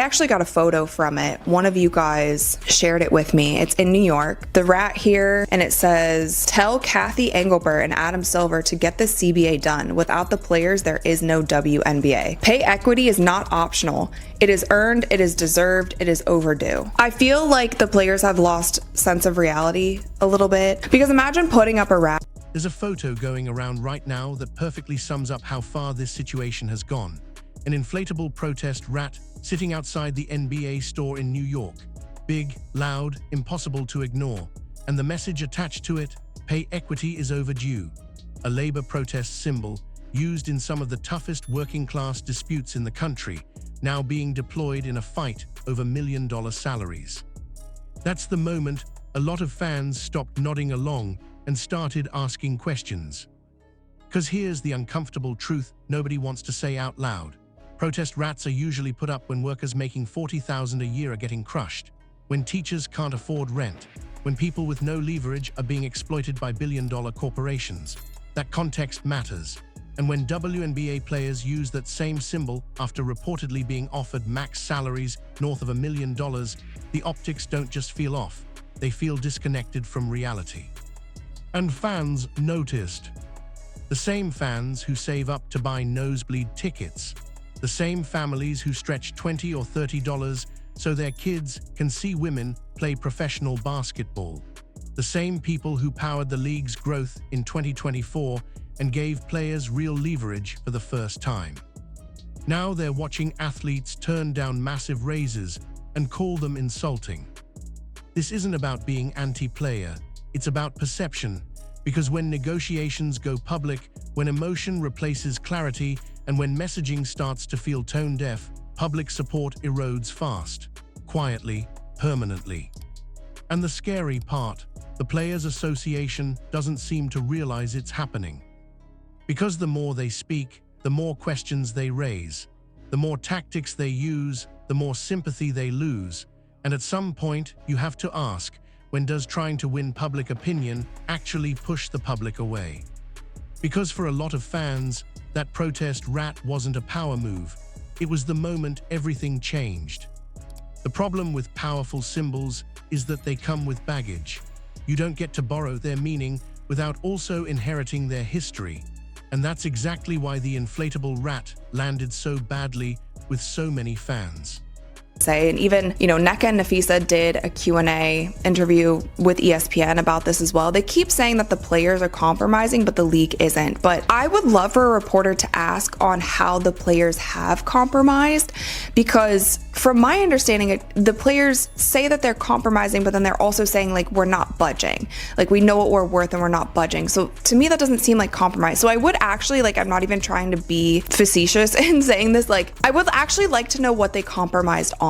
actually got a photo from it. One of you guys shared it with me. It's in New York. The rat here, and it says, "Tell Kathy Engelbert and Adam Silver to get the CBA done. Without the players, there is no WNBA. Pay equity is not optional. It is earned, it is deserved, it is overdue." I feel like the players have lost sense of reality a little bit, because imagine putting up a rat. There's a photo going around right now that perfectly sums up how far this situation has gone. An inflatable protest rat sitting outside the NBA store in New York. Big, loud, impossible to ignore. And the message attached to it, "Pay equity is overdue." A labor protest symbol used in some of the toughest working-class disputes in the country, now being deployed in a fight over million-dollar salaries. That's the moment a lot of fans stopped nodding along and started asking questions. Because here's the uncomfortable truth nobody wants to say out loud. Protest rats are usually put up when workers making $40,000 a year are getting crushed, when teachers can't afford rent, when people with no leverage are being exploited by billion-dollar corporations. That context matters. And when WNBA players use that same symbol after reportedly being offered max salaries north of $1 million, the optics don't just feel off, they feel disconnected from reality. And fans noticed. The same fans who save up to buy nosebleed tickets. The same families who stretch $20 or $30 so their kids can see women play professional basketball. The same people who powered the league's growth in 2024 and gave players real leverage for the first time. Now they're watching athletes turn down massive raises and call them insulting. This isn't about being anti-player, it's about perception, because when negotiations go public, when emotion replaces clarity, and when messaging starts to feel tone-deaf, public support erodes fast, quietly, permanently. And the scary part, the Players Association doesn't seem to realize it's happening. Because the more they speak, the more questions they raise. The more tactics they use, the more sympathy they lose. And at some point, you have to ask, when does trying to win public opinion actually push the public away? Because for a lot of fans, that protest rat wasn't a power move. It was the moment everything changed. The problem with powerful symbols is that they come with baggage. You don't get to borrow their meaning without also inheriting their history. And that's exactly why the inflatable rat landed so badly with so many fans. And even, Nneka and Nafisa did a Q&A interview with ESPN about this as well. They keep saying that the players are compromising, but the league isn't. But I would love for a reporter to ask on how the players have compromised, because from my understanding, the players say that they're compromising, but then they're also saying, like, we're not budging. Like, we know what we're worth and we're not budging. So to me, that doesn't seem like compromise. So I would actually, I'm not even trying to be facetious in saying this, I would actually like to know what they compromised on.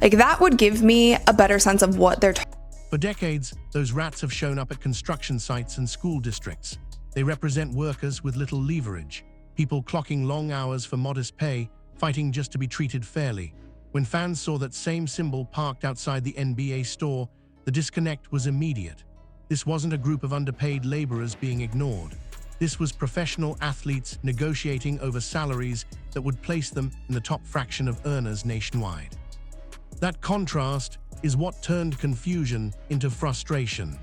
That would give me a better sense of what they're talking. For decades, those rats have shown up at construction sites and school districts. They represent workers with little leverage, people clocking long hours for modest pay, fighting just to be treated fairly. When fans saw that same symbol parked outside the NBA store, the disconnect was immediate. This wasn't a group of underpaid laborers being ignored. This was professional athletes negotiating over salaries that would place them in the top fraction of earners nationwide. That contrast is what turned confusion into frustration.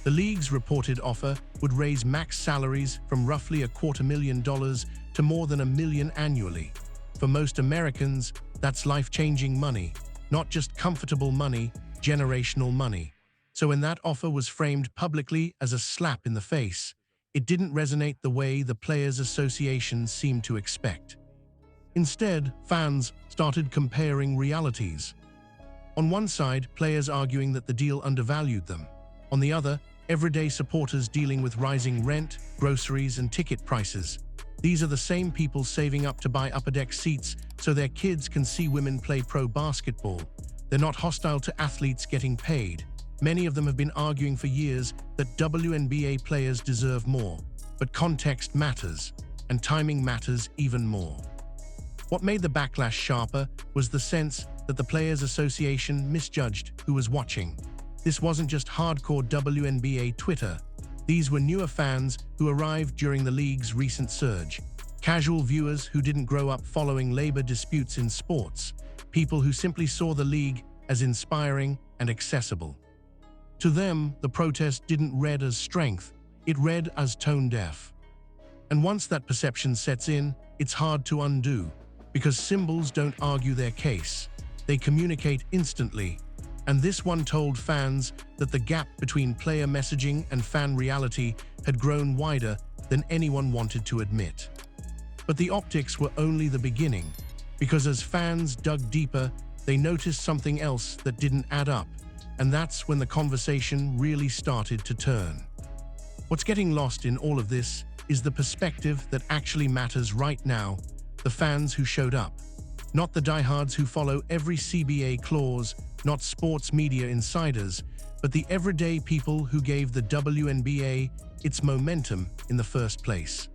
The league's reported offer would raise max salaries from roughly $250,000 to more than $1 million annually. For most Americans, that's life-changing money, not just comfortable money, generational money. So when that offer was framed publicly as a slap in the face, it didn't resonate the way the Players Association seemed to expect. Instead, fans started comparing realities. On one side, players arguing that the deal undervalued them. On the other, everyday supporters dealing with rising rent, groceries, and ticket prices. These are the same people saving up to buy upper-deck seats so their kids can see women play pro basketball. They're not hostile to athletes getting paid. Many of them have been arguing for years that WNBA players deserve more. But context matters, and timing matters even more. What made the backlash sharper was the sense that the Players Association misjudged who was watching. This wasn't just hardcore WNBA Twitter. These were newer fans who arrived during the league's recent surge. Casual viewers who didn't grow up following labor disputes in sports. people who simply saw the league as inspiring and accessible. To them, the protest didn't read as strength, it read as tone-deaf. And once that perception sets in, it's hard to undo, because symbols don't argue their case. They communicate instantly, and this one told fans that the gap between player messaging and fan reality had grown wider than anyone wanted to admit. But the optics were only the beginning, because as fans dug deeper, they noticed something else that didn't add up, and that's when the conversation really started to turn. What's getting lost in all of this is the perspective that actually matters right now, the fans who showed up. Not the diehards who follow every CBA clause, not sports media insiders, but the everyday people who gave the WNBA its momentum in the first place.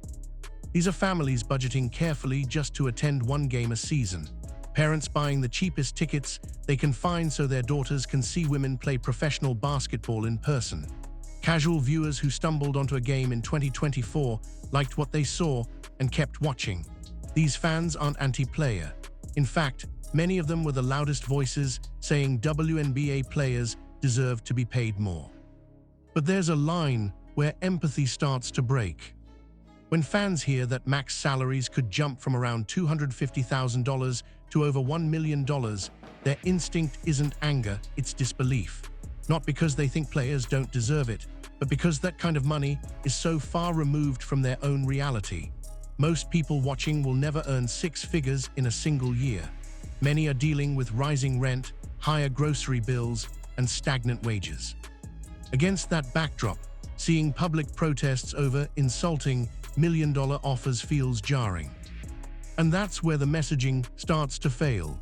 These are families budgeting carefully just to attend one game a season. Parents buying the cheapest tickets they can find so their daughters can see women play professional basketball in person. Casual viewers who stumbled onto a game in 2024, liked what they saw, and kept watching. These fans aren't anti-player. In fact, many of them were the loudest voices saying WNBA players deserve to be paid more. But there's a line where empathy starts to break. When fans hear that max salaries could jump from around $250,000 to over $1 million, their instinct isn't anger, it's disbelief. Not because they think players don't deserve it, but because that kind of money is so far removed from their own reality. Most people watching will never earn six figures in a single year. Many are dealing with rising rent, higher grocery bills, and stagnant wages. Against that backdrop, seeing public protests over insulting million-dollar offers feels jarring. And that's where the messaging starts to fail.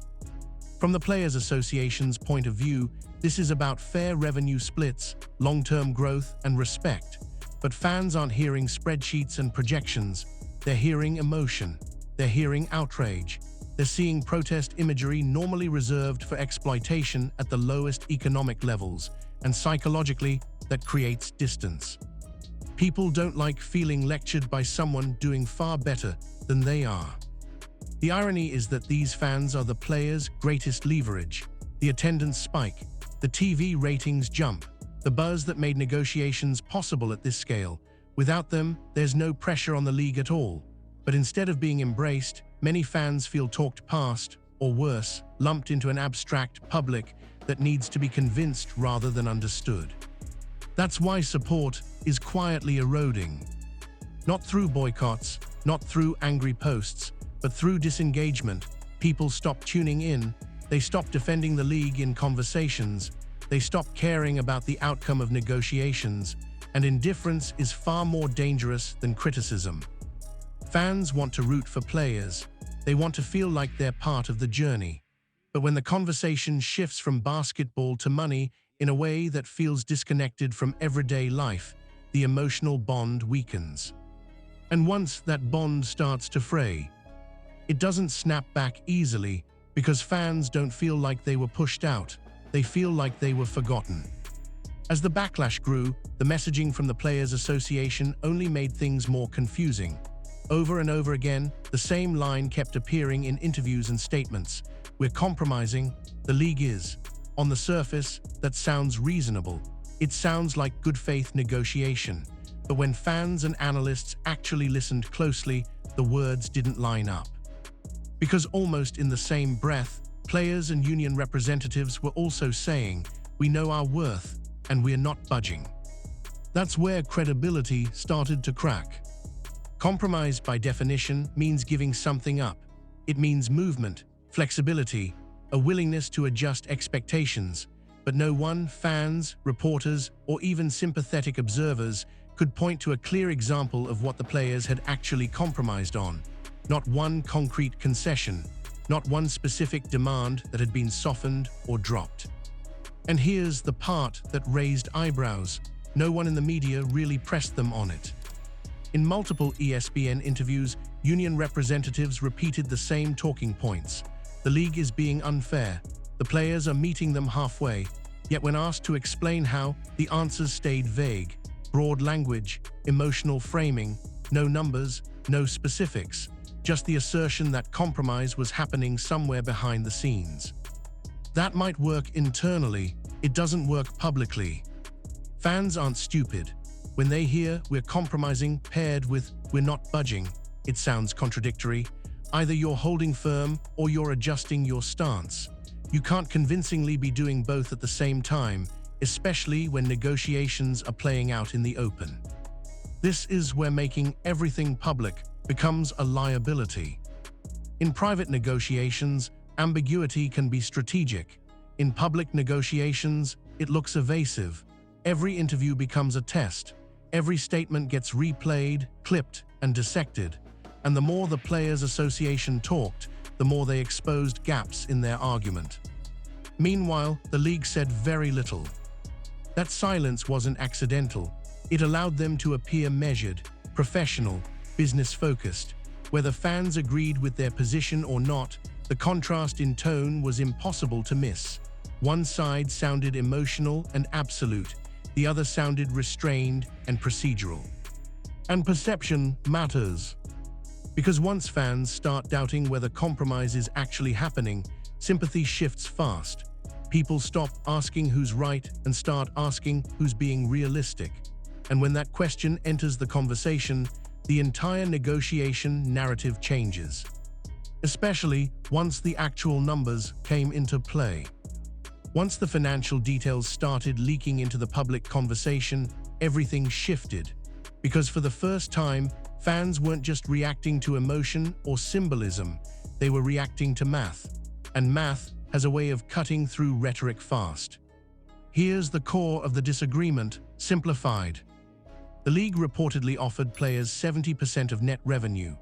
From the Players Association's point of view, this is about fair revenue splits, long-term growth, and respect. But fans aren't hearing spreadsheets and projections. They're hearing emotion. They're hearing outrage. They're seeing protest imagery normally reserved for exploitation at the lowest economic levels, and psychologically, that creates distance. People don't like feeling lectured by someone doing far better than they are. The irony is that these fans are the players' greatest leverage. The attendance spike, the TV ratings jump, the buzz that made negotiations possible at this scale. Without them, there's no pressure on the league at all. But instead of being embraced, many fans feel talked past, or worse, lumped into an abstract public that needs to be convinced rather than understood. That's why support is quietly eroding. Not through boycotts, not through angry posts, but through disengagement. People stop tuning in, they stop defending the league in conversations, they stop caring about the outcome of negotiations, and indifference is far more dangerous than criticism. Fans want to root for players, they want to feel like they're part of the journey. But when the conversation shifts from basketball to money in a way that feels disconnected from everyday life, the emotional bond weakens. And once that bond starts to fray, it doesn't snap back easily because fans don't feel like they were pushed out, they feel like they were forgotten. As the backlash grew, the messaging from the Players Association only made things more confusing. Over and over again, the same line kept appearing in interviews and statements. We're compromising, the league is. On the surface, that sounds reasonable. It sounds like good faith negotiation. But when fans and analysts actually listened closely, the words didn't line up. Because almost in the same breath, players and union representatives were also saying, we know our worth, and we're not budging. That's where credibility started to crack. Compromise, by definition, means giving something up. It means movement, flexibility, a willingness to adjust expectations. But no one, fans, reporters, or even sympathetic observers, could point to a clear example of what the players had actually compromised on. Not one concrete concession, not one specific demand that had been softened or dropped. And here's the part that raised eyebrows. No one in the media really pressed them on it. In multiple ESPN interviews, union representatives repeated the same talking points. The league is being unfair. The players are meeting them halfway. Yet when asked to explain how, the answers stayed vague. Broad language, emotional framing, no numbers, no specifics. just the assertion that compromise was happening somewhere behind the scenes. That might work internally, it doesn't work publicly. Fans aren't stupid. When they hear "we're compromising" paired with "we're not budging," it sounds contradictory. Either you're holding firm or you're adjusting your stance. You can't convincingly be doing both at the same time, especially when negotiations are playing out in the open. This is where making everything public becomes a liability. In private negotiations, ambiguity can be strategic. In public negotiations, it looks evasive. Every interview becomes a test. Every statement gets replayed, clipped, and dissected. And the more the Players Association talked, the more they exposed gaps in their argument. Meanwhile, the league said very little. That silence wasn't accidental. It allowed them to appear measured, professional, business-focused. Whether fans agreed with their position or not, the contrast in tone was impossible to miss. One side sounded emotional and absolute. The other sounded restrained and procedural. And perception matters. Because once fans start doubting whether compromise is actually happening, sympathy shifts fast. People stop asking who's right and start asking who's being realistic. And when that question enters the conversation, the entire negotiation narrative changes. Especially once the actual numbers came into play. Once the financial details started leaking into the public conversation, everything shifted. Because for the first time, fans weren't just reacting to emotion or symbolism, they were reacting to math. And math has a way of cutting through rhetoric fast. Here's the core of the disagreement, simplified. The league reportedly offered players 70% of net revenue.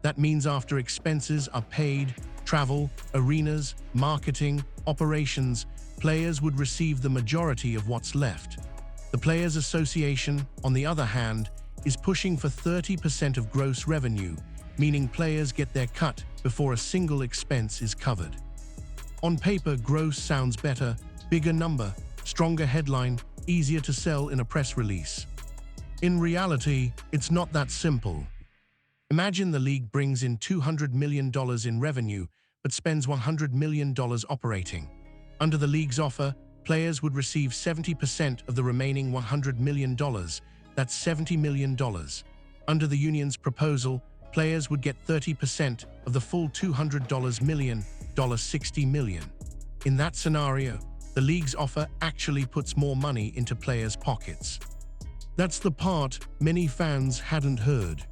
That means after expenses are paid, travel, arenas, marketing, operations, players would receive the majority of what's left. The Players Association, on the other hand, is pushing for 30% of gross revenue, meaning players get their cut before a single expense is covered. On paper, gross sounds better, bigger number, stronger headline, easier to sell in a press release. In reality, it's not that simple. Imagine the league brings in $200 million in revenue, but spends $100 million operating. Under the league's offer, players would receive 70% of the remaining $100 million. That's $70 million. Under the union's proposal, players would get 30% of the full $200 million, $60 million. In that scenario, the league's offer actually puts more money into players' pockets. That's the part many fans hadn't heard.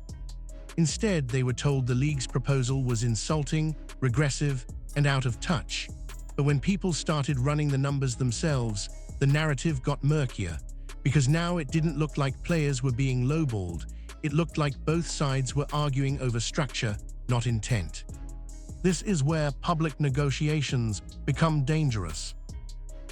Instead, they were told the league's proposal was insulting, regressive, and out of touch. But when people started running the numbers themselves, the narrative got murkier, because now it didn't look like players were being lowballed. It looked like both sides were arguing over structure, not intent. This is where public negotiations become dangerous.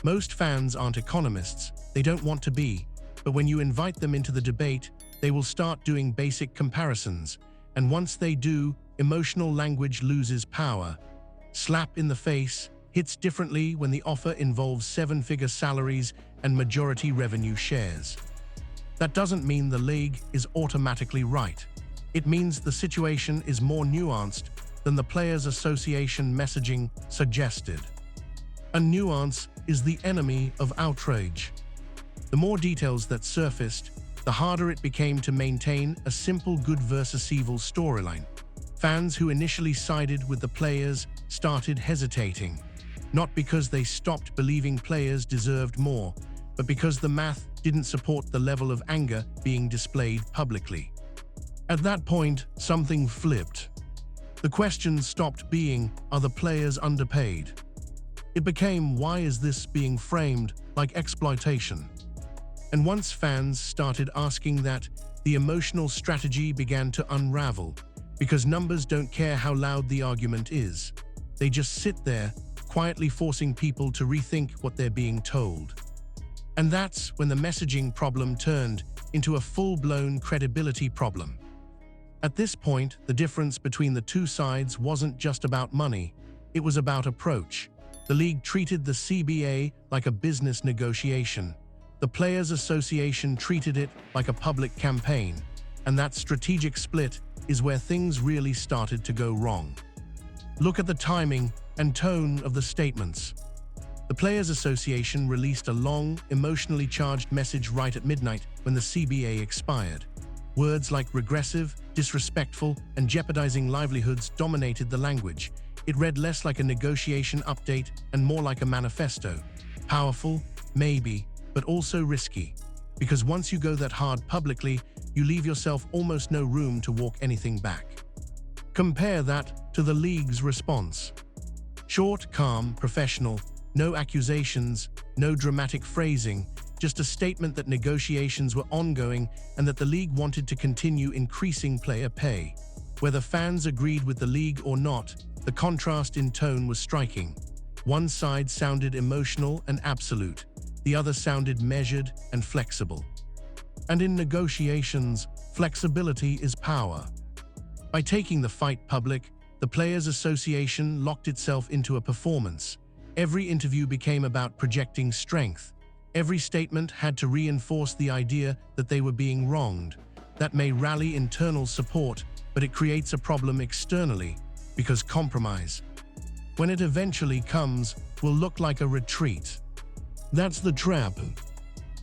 Most fans aren't economists, they don't want to be, but when you invite them into the debate, they will start doing basic comparisons, and once they do, emotional language loses power. Slap in the face hits differently when the offer involves seven-figure salaries and majority revenue shares. That doesn't mean the league is automatically right. It means the situation is more nuanced than the Players Association messaging suggested. And nuance is the enemy of outrage. The more details that surfaced, the harder it became to maintain a simple good versus evil storyline. Fans who initially sided with the players started hesitating, not because they stopped believing players deserved more, but because the math didn't support the level of anger being displayed publicly. At that point, something flipped. The question stopped being, are the players underpaid? It became, why is this being framed like exploitation? And once fans started asking that, the emotional strategy began to unravel, because numbers don't care how loud the argument is. They just sit there, quietly forcing people to rethink what they're being told. And that's when the messaging problem turned into a full-blown credibility problem. At this point, the difference between the two sides wasn't just about money, it was about approach. The league treated the CBA like a business negotiation. The Players Association treated it like a public campaign, and that strategic split is where things really started to go wrong. Look at the timing and tone of the statements. The Players Association released a long, emotionally charged message right at midnight when the CBA expired. Words like regressive, disrespectful, and jeopardizing livelihoods dominated the language. It read less like a negotiation update and more like a manifesto. Powerful, maybe, but also risky. Because once you go that hard publicly, you leave yourself almost no room to walk anything back. Compare that to the league's response. Short, calm, professional, no accusations, no dramatic phrasing, just a statement that negotiations were ongoing and that the league wanted to continue increasing player pay. Whether fans agreed with the league or not, the contrast in tone was striking. One side sounded emotional and absolute, the other sounded measured and flexible. And in negotiations, flexibility is power. By taking the fight public, the Players Association locked itself into a performance. Every interview became about projecting strength. Every statement had to reinforce the idea that they were being wronged. That may rally internal support, but it creates a problem externally, because compromise, when it eventually comes, will look like a retreat. That's the trap.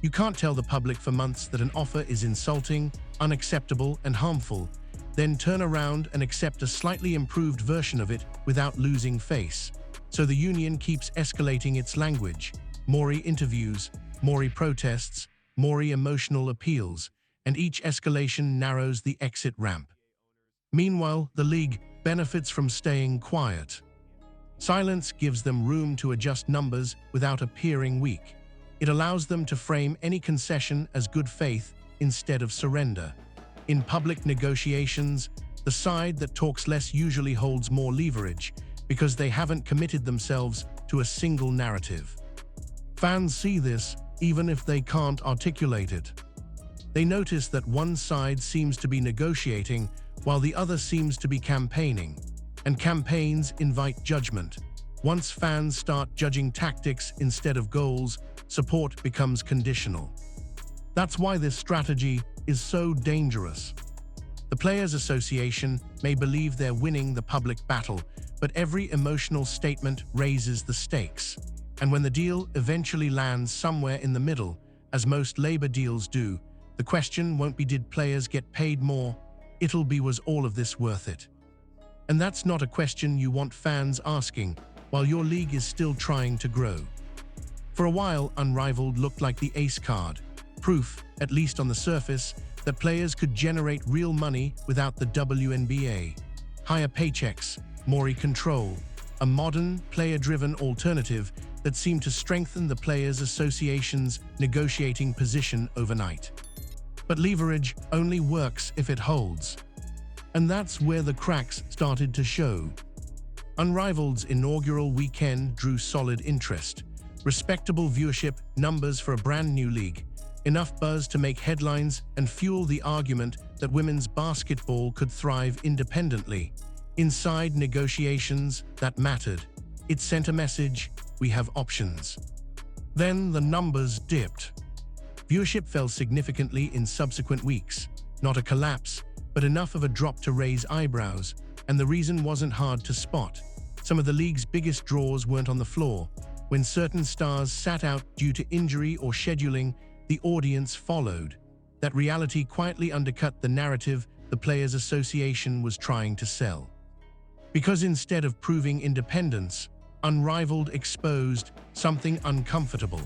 You can't tell the public for months that an offer is insulting, unacceptable, and harmful, then turn around and accept a slightly improved version of it without losing face. So the union keeps escalating its language. More interviews, more protests, more emotional appeals, and each escalation narrows the exit ramp. Meanwhile, the league benefits from staying quiet. Silence gives them room to adjust numbers without appearing weak. It allows them to frame any concession as good faith instead of surrender. In public negotiations, the side that talks less usually holds more leverage because they haven't committed themselves to a single narrative. Fans see this even if they can't articulate it. They notice that one side seems to be negotiating while the other seems to be campaigning. And campaigns invite judgment. Once fans start judging tactics instead of goals, support becomes conditional. That's why this strategy is so dangerous. The Players Association may believe they're winning the public battle, but every emotional statement raises the stakes. And when the deal eventually lands somewhere in the middle, as most labor deals do, the question won't be did players get paid more, it'll be was all of this worth it? And that's not a question you want fans asking while your league is still trying to grow. For a while, Unrivaled looked like the ace card, proof, at least on the surface, that players could generate real money without the WNBA. Higher paychecks, more control, a modern, player-driven alternative that seemed to strengthen the Players Association's negotiating position overnight. But leverage only works if it holds. And that's where the cracks started to show. Unrivaled's inaugural weekend drew solid interest. Respectable viewership numbers for a brand new league. Enough buzz to make headlines and fuel the argument that women's basketball could thrive independently. Inside negotiations that mattered. It sent a message, we have options. Then the numbers dipped. Viewership fell significantly in subsequent weeks. Not a collapse, but enough of a drop to raise eyebrows, and the reason wasn't hard to spot. Some of the league's biggest draws weren't on the floor. When certain stars sat out due to injury or scheduling, the audience followed. That reality quietly undercut the narrative the Players Association was trying to sell. Because instead of proving independence, Unrivaled exposed something uncomfortable.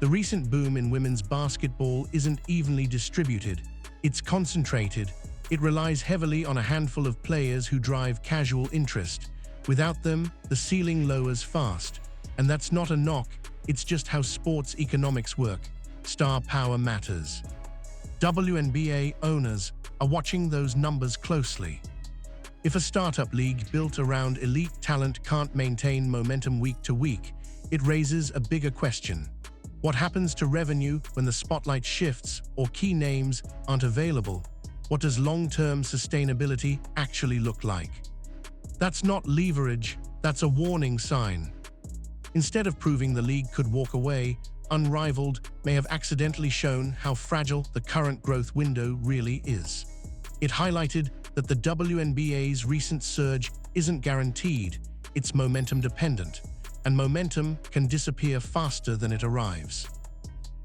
The recent boom in women's basketball isn't evenly distributed. It's concentrated. It relies heavily on a handful of players who drive casual interest. Without them, the ceiling lowers fast. And that's not a knock, it's just how sports economics work. Star power matters. WNBA owners are watching those numbers closely. If a startup league built around elite talent can't maintain momentum week to week, it raises a bigger question. What happens to revenue when the spotlight shifts or key names aren't available? What does long-term sustainability actually look like? That's not leverage, that's a warning sign. Instead of proving the league could walk away, Unrivaled may have accidentally shown how fragile the current growth window really is. It highlighted that the WNBA's recent surge isn't guaranteed, it's momentum-dependent, and momentum can disappear faster than it arrives.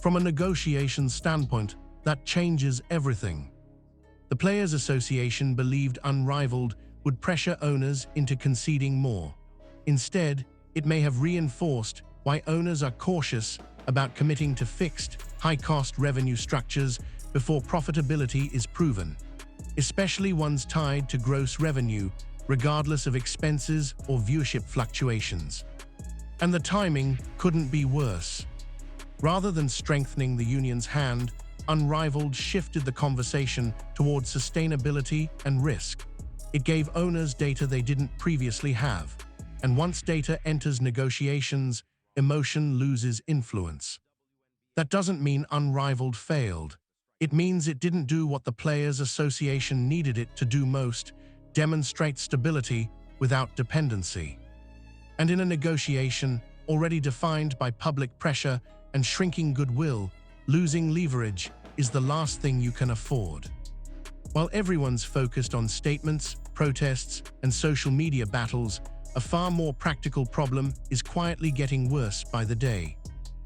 From a negotiation standpoint, that changes everything. The Players Association believed Unrivaled would pressure owners into conceding more. Instead, it may have reinforced why owners are cautious about committing to fixed, high-cost revenue structures before profitability is proven, especially ones tied to gross revenue, regardless of expenses or viewership fluctuations. And the timing couldn't be worse. Rather than strengthening the union's hand, Unrivaled shifted the conversation towards sustainability and risk. It gave owners data they didn't previously have, and once data enters negotiations, emotion loses influence. That doesn't mean Unrivaled failed. It means it didn't do what the Players Association needed it to do most: demonstrate stability without dependency. And in a negotiation already defined by public pressure and shrinking goodwill, losing leverage is the last thing you can afford. While everyone's focused on statements, protests, and social media battles, a far more practical problem is quietly getting worse by the day.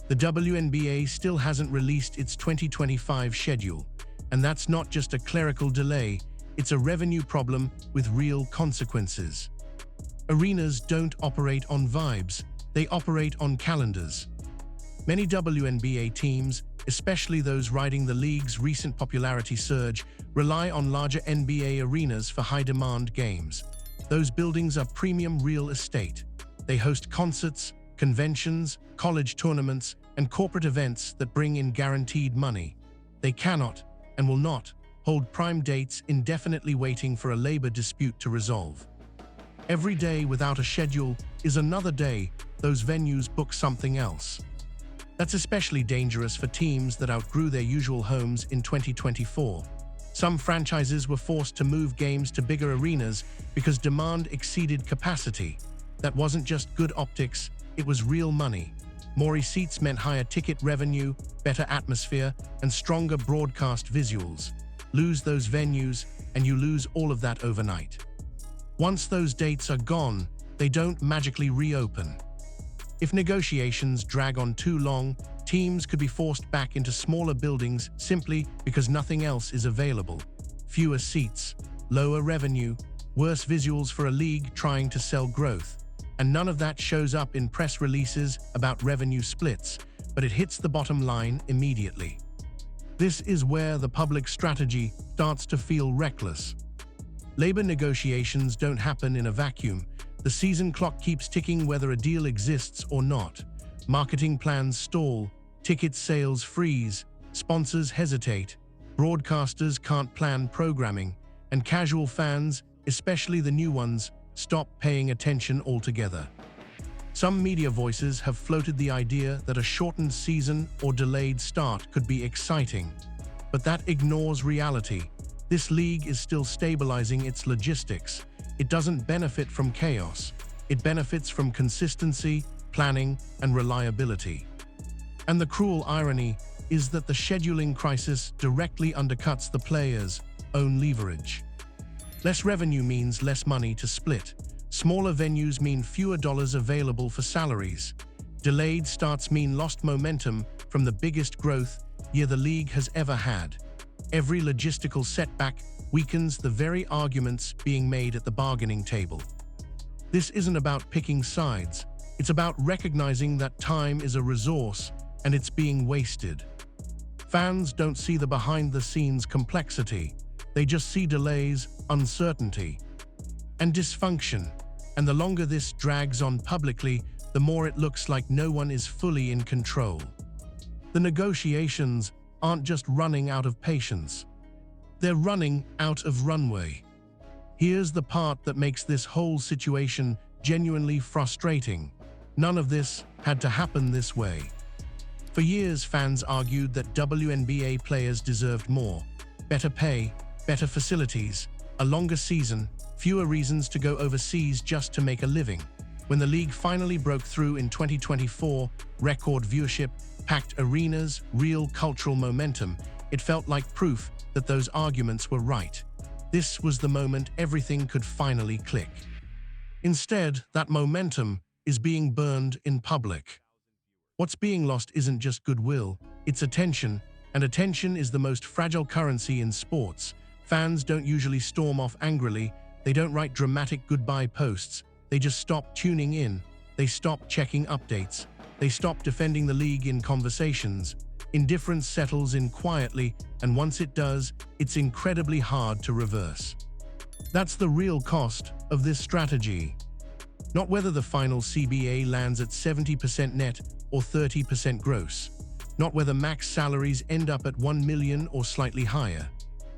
The WNBA still hasn't released its 2025 schedule, and that's not just a clerical delay, it's a revenue problem with real consequences. Arenas don't operate on vibes, they operate on calendars. Many WNBA teams, especially those riding the league's recent popularity surge, rely on larger NBA arenas for high-demand games. Those buildings are premium real estate. They host concerts, conventions, college tournaments, and corporate events that bring in guaranteed money. They cannot, and will not, hold prime dates indefinitely waiting for a labor dispute to resolve. Every day without a schedule is another day those venues book something else. That's especially dangerous for teams that outgrew their usual homes in 2024. Some franchises were forced to move games to bigger arenas because demand exceeded capacity. That wasn't just good optics, it was real money. More seats meant higher ticket revenue, better atmosphere, and stronger broadcast visuals. Lose those venues, and you lose all of that overnight. Once those dates are gone, they don't magically reopen. If negotiations drag on too long, teams could be forced back into smaller buildings simply because nothing else is available. Fewer seats, lower revenue, worse visuals for a league trying to sell growth. And none of that shows up in press releases about revenue splits, but it hits the bottom line immediately. This is where the public strategy starts to feel reckless. Labor negotiations don't happen in a vacuum. The season clock keeps ticking whether a deal exists or not. Marketing plans stall, ticket sales freeze, sponsors hesitate, broadcasters can't plan programming, and casual fans, especially the new ones, stop paying attention altogether. Some media voices have floated the idea that a shortened season or delayed start could be exciting, but that ignores reality. This league is still stabilizing its logistics. It doesn't benefit from chaos. It benefits from consistency, planning, and reliability. And the cruel irony is that the scheduling crisis directly undercuts the players' own leverage. Less revenue means less money to split. Smaller venues mean fewer dollars available for salaries. Delayed starts mean lost momentum from the biggest growth year the league has ever had. Every logistical setback weakens the very arguments being made at the bargaining table. This isn't about picking sides. It's about recognizing that time is a resource and it's being wasted. Fans don't see the behind-the-scenes complexity. They just see delays, uncertainty, and dysfunction. And the longer this drags on publicly, the more it looks like no one is fully in control. The negotiations aren't just running out of patience. They're running out of runway. Here's the part that makes this whole situation genuinely frustrating. None of this had to happen this way. For years, fans argued that WNBA players deserved more. Better pay, better facilities, a longer season, fewer reasons to go overseas just to make a living. When the league finally broke through in 2024, record viewership, packed arenas, real cultural momentum, it felt like proof that those arguments were right. This was the moment everything could finally click. Instead, that momentum is being burned in public. What's being lost isn't just goodwill, it's attention, and attention is the most fragile currency in sports. Fans don't usually storm off angrily, they don't write dramatic goodbye posts, they just stop tuning in, they stop checking updates, they stop defending the league in conversations. Indifference settles in quietly, and once it does, it's incredibly hard to reverse. That's the real cost of this strategy. Not whether the final CBA lands at 70% net or 30% gross. Not whether max salaries end up at 1 million or slightly higher.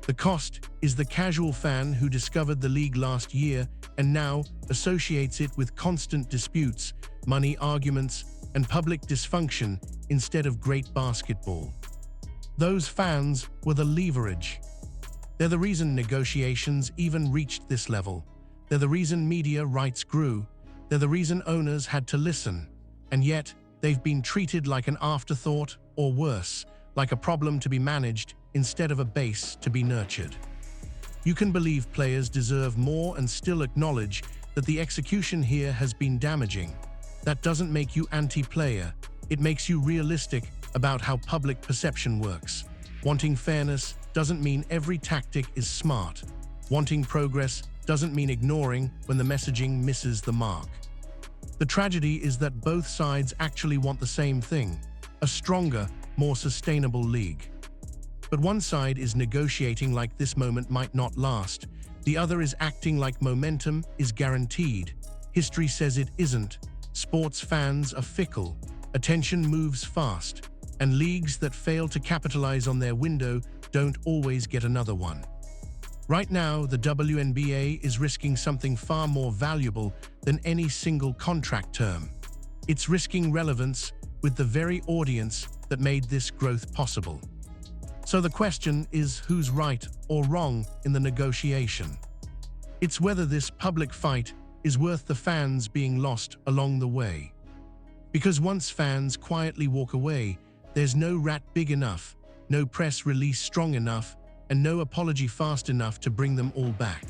The cost is the casual fan who discovered the league last year and now associates it with constant disputes, money arguments, and public dysfunction instead of great basketball. Those fans were the leverage. They're the reason negotiations even reached this level. They're the reason media rights grew. They're the reason owners had to listen. And yet, they've been treated like an afterthought, or worse, like a problem to be managed instead of a base to be nurtured. You can believe players deserve more and still acknowledge that the execution here has been damaging. That doesn't make you anti-player. It makes you realistic about how public perception works. Wanting fairness doesn't mean every tactic is smart. Wanting progress doesn't mean ignoring when the messaging misses the mark. The tragedy is that both sides actually want the same thing, a stronger, more sustainable league. But one side is negotiating like this moment might not last. The other is acting like momentum is guaranteed. History says it isn't. Sports fans are fickle. Attention moves fast. And leagues that fail to capitalize on their window don't always get another one. Right now, the WNBA is risking something far more valuable than any single contract term. It's risking relevance with the very audience that made this growth possible. So the question is who's right or wrong in the negotiation. It's whether this public fight is worth the fans being lost along the way. Because once fans quietly walk away, there's no rat big enough, no press release strong enough, and no apology fast enough to bring them all back.